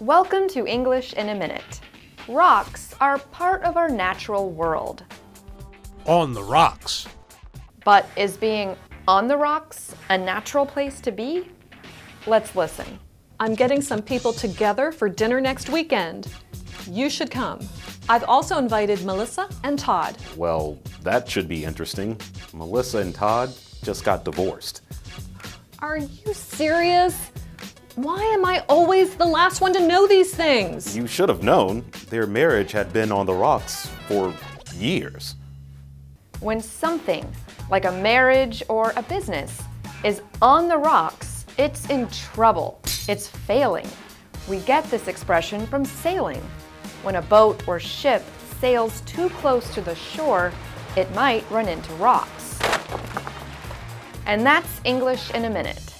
Welcome to English in a Minute. Rocks are part of our natural world. On the rocks. But is being on the rocks a natural place to be? Let's listen. I'm getting some people together for dinner next weekend. You should come. I've also invited Melissa and Todd. Well, that should be interesting. Melissa and Todd just got divorced. Are you serious? Why am I always the last one to know these things? You should have known. Their marriage had been on the rocks for years. When something, like a marriage or a business, is on the rocks, it's in trouble. It's failing. We get this expression from sailing. When a boat or ship sails too close to the shore, it might run into rocks. And that's English in a Minute.